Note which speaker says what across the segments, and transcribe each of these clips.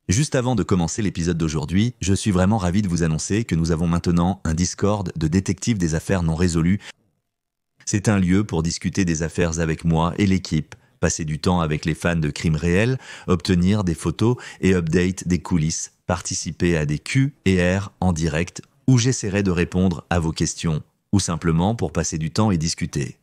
Speaker 1: Juste avant de commencer l'épisode d'aujourd'hui, je suis vraiment ravi de vous annoncer que nous avons maintenant un Discord de détectives des affaires non résolues. C'est un lieu pour discuter des affaires avec moi et l'équipe, passer du temps avec les fans de crimes réels, obtenir des photos et update des coulisses, participer à des Q&R en direct où j'essaierai de répondre à vos questions, ou simplement pour passer du temps et discuter.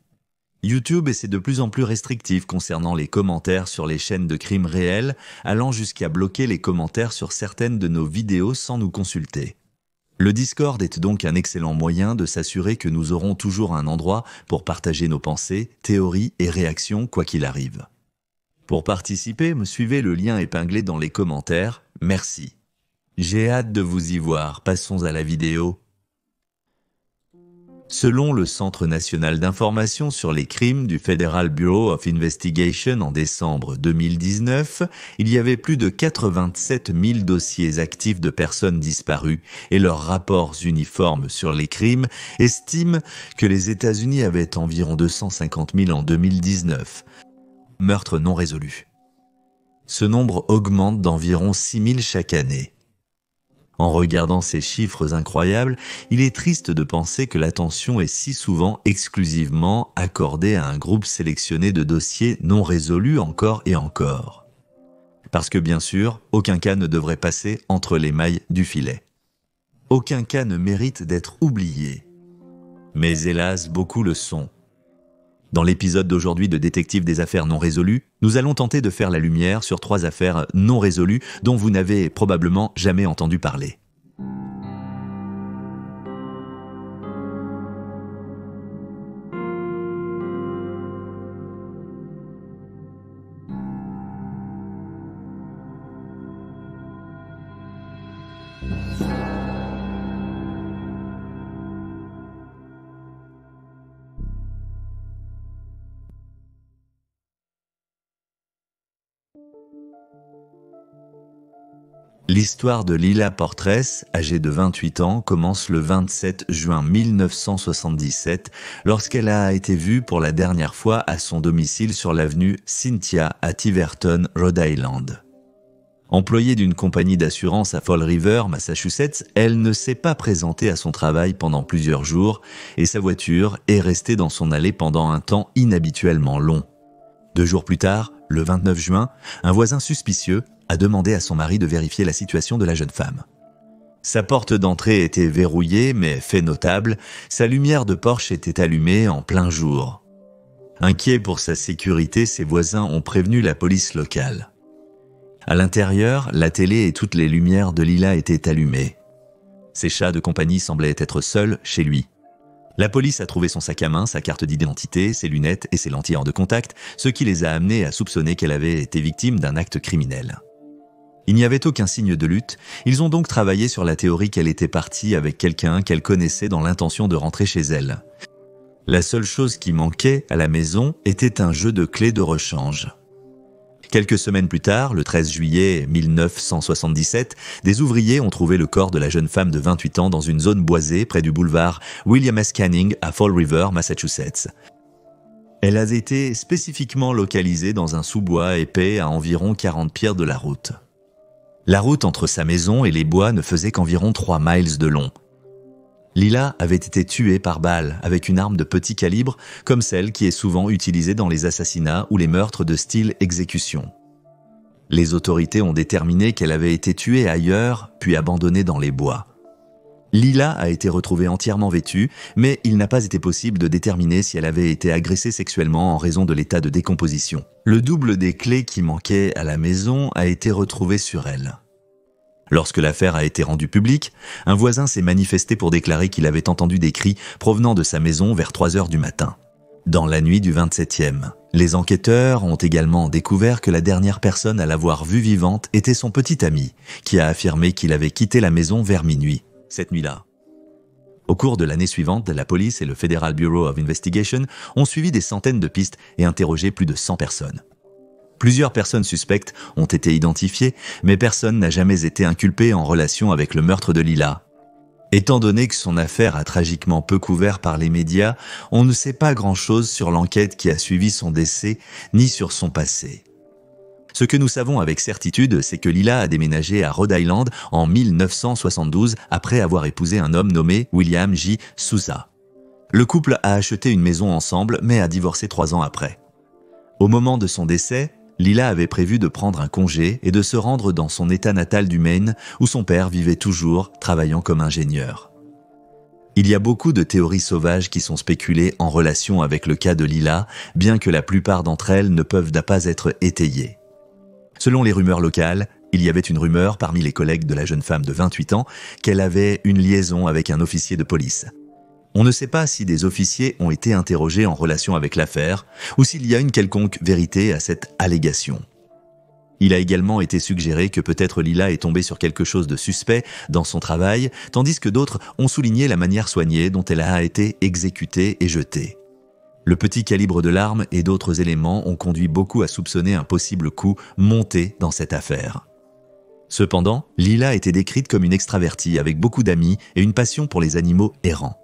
Speaker 1: YouTube essaie de plus en plus restrictif concernant les commentaires sur les chaînes de crimes réels, allant jusqu'à bloquer les commentaires sur certaines de nos vidéos sans nous consulter. Le Discord est donc un excellent moyen de s'assurer que nous aurons toujours un endroit pour partager nos pensées, théories et réactions quoi qu'il arrive. Pour participer, me suivez le lien épinglé dans les commentaires. Merci. J'ai hâte de vous y voir. Passons à la vidéo. Selon le Centre national d'information sur les crimes du Federal Bureau of Investigation en décembre 2019, il y avait plus de 87 000 dossiers actifs de personnes disparues et leurs rapports uniformes sur les crimes estiment que les États-Unis avaient environ 250 000 en 2019. Meurtres non résolus. Ce nombre augmente d'environ 6 000 chaque année. En regardant ces chiffres incroyables, il est triste de penser que l'attention est si souvent exclusivement accordée à un groupe sélectionné de dossiers non résolus encore et encore. Parce que bien sûr, aucun cas ne devrait passer entre les mailles du filet. Aucun cas ne mérite d'être oublié. Mais hélas, beaucoup le sont. Dans l'épisode d'aujourd'hui de Détectives des affaires non résolues, nous allons tenter de faire la lumière sur 3 affaires non résolues dont vous n'avez probablement jamais entendu parler. L'histoire de Lila Portress, âgée de 28 ans, commence le 27 juin 1977 lorsqu'elle a été vue pour la dernière fois à son domicile sur l'avenue Cynthia à Tiverton, Rhode Island. Employée d'une compagnie d'assurance à Fall River, Massachusetts, elle ne s'est pas présentée à son travail pendant plusieurs jours et sa voiture est restée dans son allée pendant un temps inhabituellement long. 2 jours plus tard, le 29 juin, un voisin suspicieux a demandé à son mari de vérifier la situation de la jeune femme. Sa porte d'entrée était verrouillée, mais fait notable, sa lumière de porche était allumée en plein jour. Inquiets pour sa sécurité, ses voisins ont prévenu la police locale. À l'intérieur, la télé et toutes les lumières de Lila étaient allumées. Ses chats de compagnie semblaient être seuls chez lui. La police a trouvé son sac à main, sa carte d'identité, ses lunettes et ses lentilles hors de contact, ce qui les a amenés à soupçonner qu'elle avait été victime d'un acte criminel. Il n'y avait aucun signe de lutte, ils ont donc travaillé sur la théorie qu'elle était partie avec quelqu'un qu'elle connaissait dans l'intention de rentrer chez elle. La seule chose qui manquait à la maison était un jeu de clés de rechange. Quelques semaines plus tard, le 13 juillet 1977, des ouvriers ont trouvé le corps de la jeune femme de 28 ans dans une zone boisée près du boulevard William S. Canning à Fall River, Massachusetts. Elle a été spécifiquement localisée dans un sous-bois épais à environ 40 pieds de la route. La route entre sa maison et les bois ne faisait qu'environ 3 miles de long. Lila avait été tuée par balle avec une arme de petit calibre comme celle qui est souvent utilisée dans les assassinats ou les meurtres de style exécution. Les autorités ont déterminé qu'elle avait été tuée ailleurs puis abandonnée dans les bois. Lila a été retrouvée entièrement vêtue, mais il n'a pas été possible de déterminer si elle avait été agressée sexuellement en raison de l'état de décomposition. Le double des clés qui manquaient à la maison a été retrouvé sur elle. Lorsque l'affaire a été rendue publique, un voisin s'est manifesté pour déclarer qu'il avait entendu des cris provenant de sa maison vers 3 heures du matin. Dans la nuit du 27e, les enquêteurs ont également découvert que la dernière personne à l'avoir vue vivante était son petit ami, qui a affirmé qu'il avait quitté la maison vers minuit, cette nuit-là. Au cours de l'année suivante, la police et le Federal Bureau of Investigation ont suivi des centaines de pistes et interrogé plus de 100 personnes. Plusieurs personnes suspectes ont été identifiées, mais personne n'a jamais été inculpé en relation avec le meurtre de Lila. Étant donné que son affaire a tragiquement peu couvert par les médias, on ne sait pas grand-chose sur l'enquête qui a suivi son décès, ni sur son passé. Ce que nous savons avec certitude, c'est que Lila a déménagé à Rhode Island en 1972 après avoir épousé un homme nommé William J. Sousa. Le couple a acheté une maison ensemble mais a divorcé 3 ans après. Au moment de son décès, Lila avait prévu de prendre un congé et de se rendre dans son état natal du Maine où son père vivait toujours, travaillant comme ingénieur. Il y a beaucoup de théories sauvages qui sont spéculées en relation avec le cas de Lila, bien que la plupart d'entre elles ne peuvent pas être étayées. Selon les rumeurs locales, il y avait une rumeur parmi les collègues de la jeune femme de 28 ans qu'elle avait une liaison avec un officier de police. On ne sait pas si des officiers ont été interrogés en relation avec l'affaire ou s'il y a une quelconque vérité à cette allégation. Il a également été suggéré que peut-être Lila est tombée sur quelque chose de suspect dans son travail, tandis que d'autres ont souligné la manière soignée dont elle a été exécutée et jetée. Le petit calibre de l'arme et d'autres éléments ont conduit beaucoup à soupçonner un possible coup monté dans cette affaire. Cependant, Lila était décrite comme une extravertie avec beaucoup d'amis et une passion pour les animaux errants.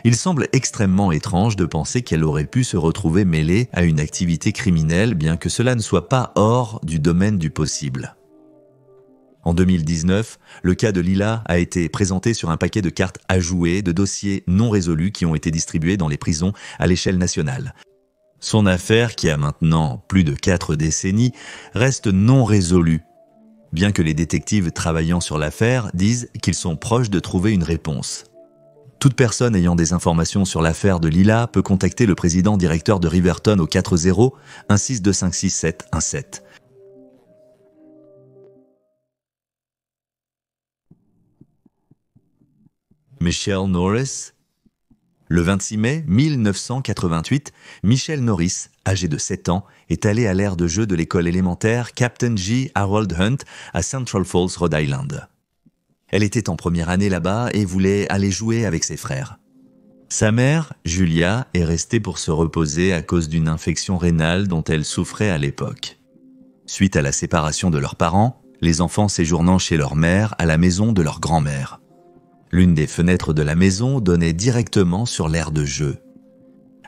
Speaker 1: Il semble extrêmement étrange de penser qu'elle aurait pu se retrouver mêlée à une activité criminelle, bien que cela ne soit pas hors du domaine du possible. En 2019, le cas de Lila a été présenté sur un paquet de cartes à jouer de dossiers non résolus qui ont été distribués dans les prisons à l'échelle nationale. Son affaire, qui a maintenant plus de 4 décennies, reste non résolue, bien que les détectives travaillant sur l'affaire disent qu'ils sont proches de trouver une réponse. Toute personne ayant des informations sur l'affaire de Lila peut contacter le président directeur de Riverton au 40 16256 717. Michelle Norris. Le 26 mai 1988, Michelle Norris, âgée de 7 ans, est allée à l'aire de jeu de l'école élémentaire Captain J. Harold Hunt à Central Falls, Rhode Island. Elle était en première année là-bas et voulait aller jouer avec ses frères. Sa mère, Julia, est restée pour se reposer à cause d'une infection rénale dont elle souffrait à l'époque. Suite à la séparation de leurs parents, les enfants séjournant chez leur mère à la maison de leur grand-mère. L'une des fenêtres de la maison donnait directement sur l'aire de jeu.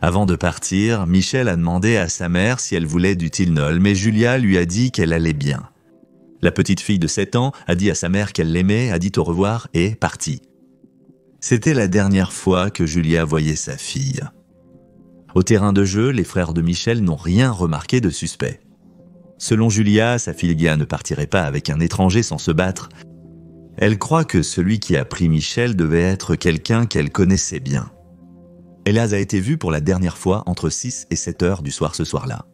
Speaker 1: Avant de partir, Michelle a demandé à sa mère si elle voulait du Tylenol, mais Julia lui a dit qu'elle allait bien. La petite fille de 7 ans a dit à sa mère qu'elle l'aimait, a dit au revoir et est partie. C'était la dernière fois que Julia voyait sa fille. Au terrain de jeu, les frères de Michelle n'ont rien remarqué de suspect. Selon Julia, sa fille ne partirait pas avec un étranger sans se battre. Elle croit que celui qui a pris Michelle devait être quelqu'un qu'elle connaissait bien. Elle a été vue pour la dernière fois entre 6 et 7 heures du soir ce soir-là.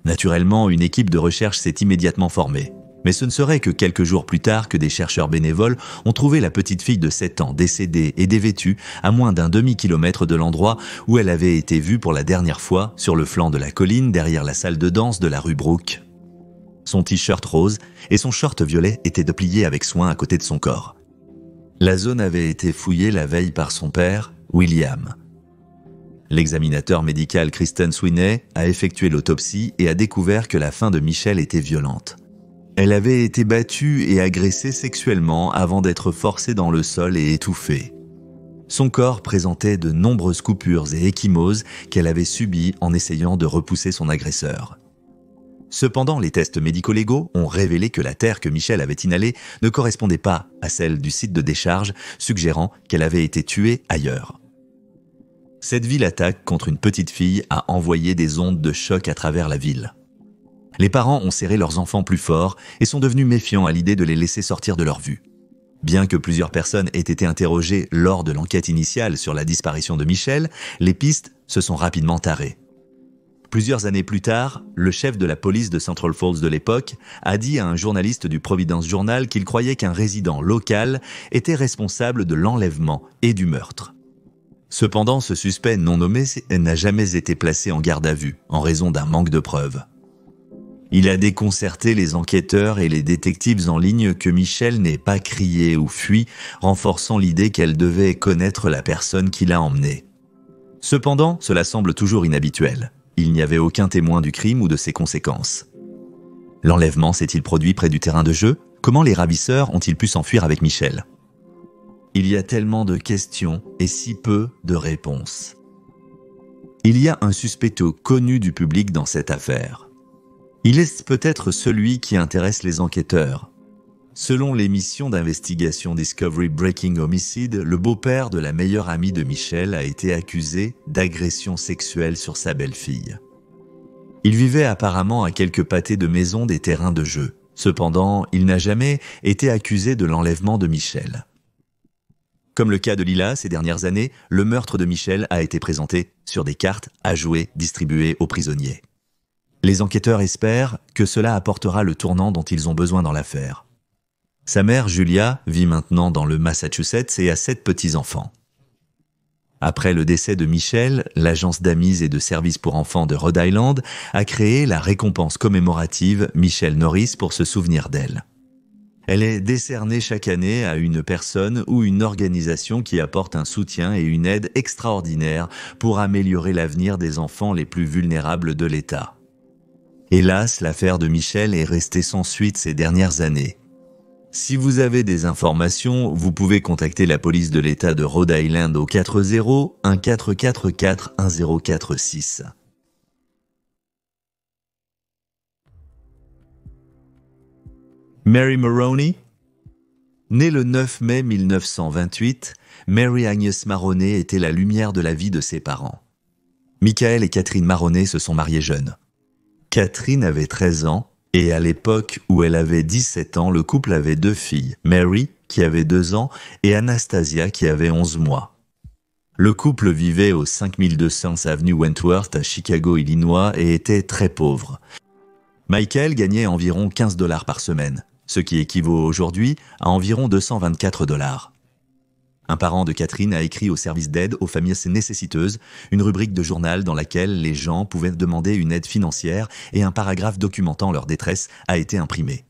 Speaker 1: Naturellement, une équipe de recherche s'est immédiatement formée. Mais ce ne serait que quelques jours plus tard que des chercheurs bénévoles ont trouvé la petite fille de 7 ans décédée et dévêtue à moins d'un demi-kilomètre de l'endroit où elle avait été vue pour la dernière fois sur le flanc de la colline derrière la salle de danse de la rue Brooke. Son t-shirt rose et son short violet étaient dépliés avec soin à côté de son corps. La zone avait été fouillée la veille par son père, William. L'examinateur médical Kristen Sweeney a effectué l'autopsie et a découvert que la fin de Michelle était violente. Elle avait été battue et agressée sexuellement avant d'être forcée dans le sol et étouffée. Son corps présentait de nombreuses coupures et ecchymoses qu'elle avait subies en essayant de repousser son agresseur. Cependant, les tests médico-légaux ont révélé que la terre que Michelle avait inhalée ne correspondait pas à celle du site de décharge, suggérant qu'elle avait été tuée ailleurs. Cette ville attaque contre une petite fille a envoyé des ondes de choc à travers la ville. Les parents ont serré leurs enfants plus fort et sont devenus méfiants à l'idée de les laisser sortir de leur vue. Bien que plusieurs personnes aient été interrogées lors de l'enquête initiale sur la disparition de Michelle, les pistes se sont rapidement tarées. Plusieurs années plus tard, le chef de la police de Central Falls de l'époque a dit à un journaliste du Providence Journal qu'il croyait qu'un résident local était responsable de l'enlèvement et du meurtre. Cependant, ce suspect non nommé n'a jamais été placé en garde à vue en raison d'un manque de preuves. Il a déconcerté les enquêteurs et les détectives en ligne que Michelle n'ait pas crié ou fui, renforçant l'idée qu'elle devait connaître la personne qui l'a emmenée. Cependant, cela semble toujours inhabituel. Il n'y avait aucun témoin du crime ou de ses conséquences. L'enlèvement s'est-il produit près du terrain de jeu? Comment les ravisseurs ont-ils pu s'enfuir avec Michelle? Il y a tellement de questions et si peu de réponses. Il y a un suspecto connu du public dans cette affaire. Il est peut-être celui qui intéresse les enquêteurs. Selon l'émission d'investigation Discovery Breaking Homicide, le beau-père de la meilleure amie de Michel a été accusé d'agression sexuelle sur sa belle-fille. Il vivait apparemment à quelques pâtés de maison des terrains de jeu. Cependant, il n'a jamais été accusé de l'enlèvement de Michel. Comme le cas de Lila ces dernières années, le meurtre de Michel a été présenté sur des cartes à jouer distribuées aux prisonniers. Les enquêteurs espèrent que cela apportera le tournant dont ils ont besoin dans l'affaire. Sa mère, Julia, vit maintenant dans le Massachusetts et a 7 petits-enfants. Après le décès de Michel, l'agence d'amis et de services pour enfants de Rhode Island a créé la récompense commémorative Michel Norris pour se souvenir d'elle. Elle est décernée chaque année à une personne ou une organisation qui apporte un soutien et une aide extraordinaire pour améliorer l'avenir des enfants les plus vulnérables de l'État. Hélas, l'affaire de Michel est restée sans suite ces dernières années. Si vous avez des informations, vous pouvez contacter la police de l'État de Rhode Island au 40-1444-1046. Mary Maroney. Née le 9 mai 1928, Mary Agnes Maroney était la lumière de la vie de ses parents. Michael et Catherine Maroney se sont mariés jeunes. Catherine avait 13 ans et à l'époque où elle avait 17 ans, le couple avait 2 filles, Mary, qui avait 2 ans, et Anastasia, qui avait 11 mois. Le couple vivait au 5200 avenue Wentworth à Chicago, Illinois, et était très pauvre. Michael gagnait environ 15 $ par semaine, ce qui équivaut aujourd'hui à environ 224 $. Un parent de Catherine a écrit au service d'aide aux familles nécessiteuses, une rubrique de journal dans laquelle les gens pouvaient demander une aide financière et un paragraphe documentant leur détresse a été imprimé.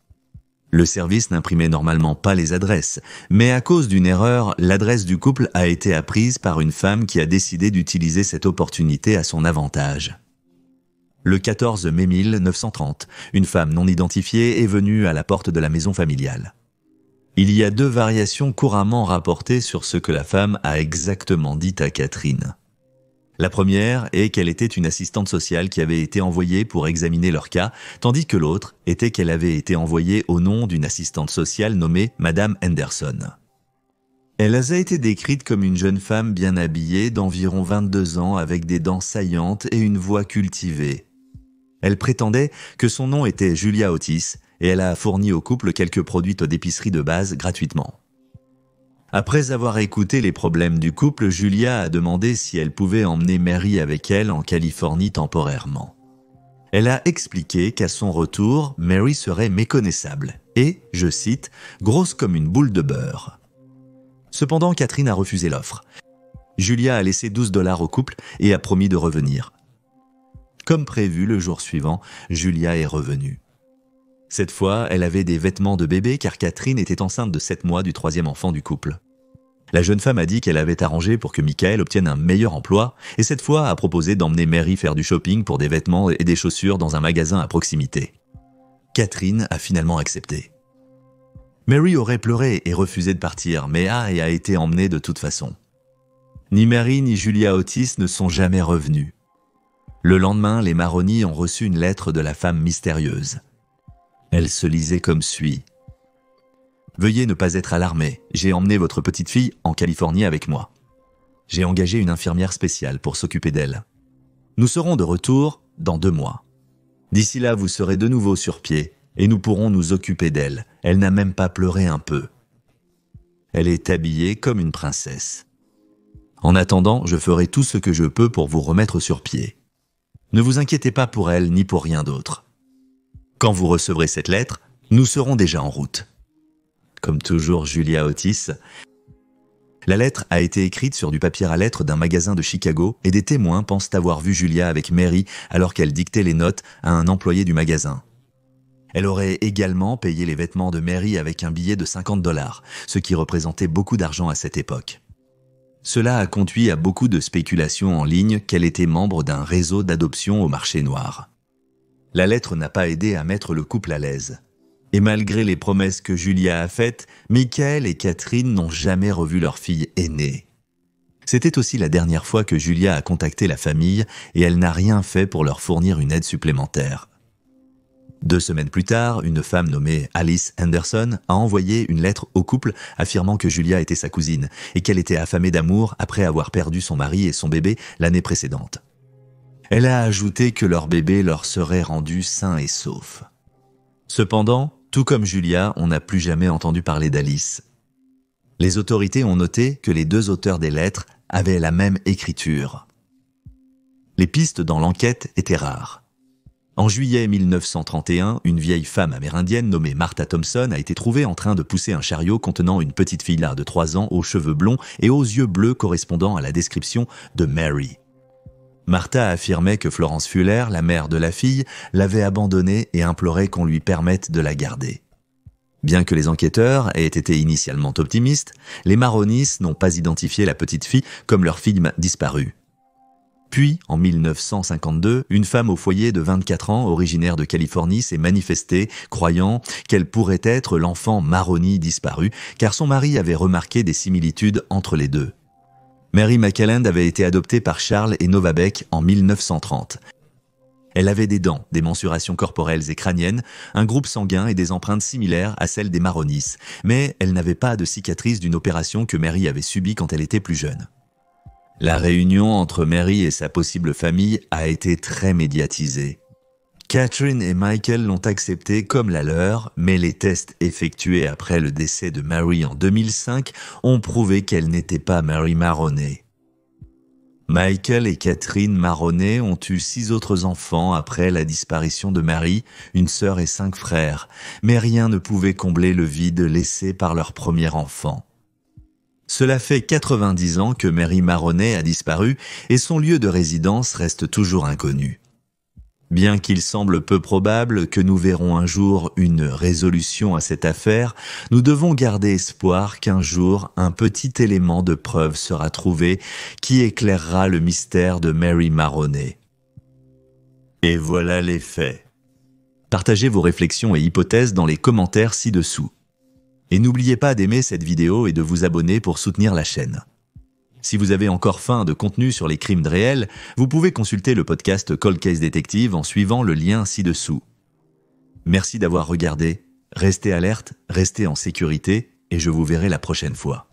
Speaker 1: Le service n'imprimait normalement pas les adresses, mais à cause d'une erreur, l'adresse du couple a été apprise par une femme qui a décidé d'utiliser cette opportunité à son avantage. Le 14 mai 1930, une femme non identifiée est venue à la porte de la maison familiale. Il y a 2 variations couramment rapportées sur ce que la femme a exactement dit à Catherine. La première est qu'elle était une assistante sociale qui avait été envoyée pour examiner leur cas, tandis que l'autre était qu'elle avait été envoyée au nom d'une assistante sociale nommée Madame Henderson. Elle a été décrite comme une jeune femme bien habillée d'environ 22 ans avec des dents saillantes et une voix cultivée. Elle prétendait que son nom était Julia Otis et elle a fourni au couple quelques produits d'épicerie de base gratuitement. Après avoir écouté les problèmes du couple, Julia a demandé si elle pouvait emmener Mary avec elle en Californie temporairement. Elle a expliqué qu'à son retour, Mary serait méconnaissable et, je cite, « grosse comme une boule de beurre ». Cependant, Catherine a refusé l'offre. Julia a laissé 12 $ au couple et a promis de revenir. Comme prévu, le jour suivant, Julia est revenue. Cette fois, elle avait des vêtements de bébé car Catherine était enceinte de 7 mois du 3e enfant du couple. La jeune femme a dit qu'elle avait arrangé pour que Michael obtienne un meilleur emploi et cette fois a proposé d'emmener Mary faire du shopping pour des vêtements et des chaussures dans un magasin à proximité. Catherine a finalement accepté. Mary aurait pleuré et refusé de partir, mais a été emmenée de toute façon. Ni Mary ni Julia Otis ne sont jamais revenus. Le lendemain, les Maroney ont reçu une lettre de la femme mystérieuse. Elle se lisait comme suit. « Veuillez ne pas être alarmé, j'ai emmené votre petite fille en Californie avec moi. J'ai engagé une infirmière spéciale pour s'occuper d'elle. Nous serons de retour dans 2 mois. D'ici là, vous serez de nouveau sur pied et nous pourrons nous occuper d'elle. Elle n'a même pas pleuré un peu. Elle est habillée comme une princesse. En attendant, je ferai tout ce que je peux pour vous remettre sur pied. Ne vous inquiétez pas pour elle ni pour rien d'autre. Quand vous recevrez cette lettre, nous serons déjà en route. » Comme toujours Julia Otis. La lettre a été écrite sur du papier à lettres d'un magasin de Chicago et des témoins pensent avoir vu Julia avec Mary alors qu'elle dictait les notes à un employé du magasin. Elle aurait également payé les vêtements de Mary avec un billet de 50 $, ce qui représentait beaucoup d'argent à cette époque. Cela a conduit à beaucoup de spéculations en ligne qu'elle était membre d'un réseau d'adoption au marché noir. La lettre n'a pas aidé à mettre le couple à l'aise. Et malgré les promesses que Julia a faites, Michael et Catherine n'ont jamais revu leur fille aînée. C'était aussi la dernière fois que Julia a contacté la famille et elle n'a rien fait pour leur fournir une aide supplémentaire. 2 semaines plus tard, une femme nommée Alice Henderson a envoyé une lettre au couple affirmant que Julia était sa cousine et qu'elle était affamée d'amour après avoir perdu son mari et son bébé l'année précédente. Elle a ajouté que leur bébé leur serait rendu sain et sauf. Cependant, tout comme Julia, on n'a plus jamais entendu parler d'Alice. Les autorités ont noté que les 2 auteurs des lettres avaient la même écriture. Les pistes dans l'enquête étaient rares. En juillet 1931, une vieille femme amérindienne nommée Martha Thompson a été trouvée en train de pousser un chariot contenant une petite fille de 3 ans aux cheveux blonds et aux yeux bleus correspondant à la description de Mary. Martha affirmait que Florence Fuller, la mère de la fille, l'avait abandonnée et implorait qu'on lui permette de la garder. Bien que les enquêteurs aient été initialement optimistes, les Maronis n'ont pas identifié la petite fille comme leur fille disparue. Puis, en 1952, une femme au foyer de 24 ans, originaire de Californie, s'est manifestée, croyant qu'elle pourrait être l'enfant Maroni disparu, car son mari avait remarqué des similitudes entre les deux. Mary McClelland avait été adoptée par Charles et Nova Beck en 1930. Elle avait des dents, des mensurations corporelles et crâniennes, un groupe sanguin et des empreintes similaires à celles des Maronis, mais elle n'avait pas de cicatrice d'une opération que Mary avait subie quand elle était plus jeune. La réunion entre Mary et sa possible famille a été très médiatisée. Catherine et Michael l'ont acceptée comme la leur, mais les tests effectués après le décès de Mary en 2005 ont prouvé qu'elle n'était pas Mary Maroney. Michael et Catherine Maroney ont eu 6 autres enfants après la disparition de Mary, une sœur et 5 frères, mais rien ne pouvait combler le vide laissé par leur premier enfant. Cela fait 90 ans que Mary Maroney a disparu et son lieu de résidence reste toujours inconnu. Bien qu'il semble peu probable que nous verrons un jour une résolution à cette affaire, nous devons garder espoir qu'un jour un petit élément de preuve sera trouvé qui éclairera le mystère de Mary Maroney. Et voilà les faits. Partagez vos réflexions et hypothèses dans les commentaires ci-dessous. Et n'oubliez pas d'aimer cette vidéo et de vous abonner pour soutenir la chaîne. Si vous avez encore faim de contenu sur les crimes réels, vous pouvez consulter le podcast Cold Case Detective en suivant le lien ci-dessous. Merci d'avoir regardé, restez alerte, restez en sécurité et je vous verrai la prochaine fois.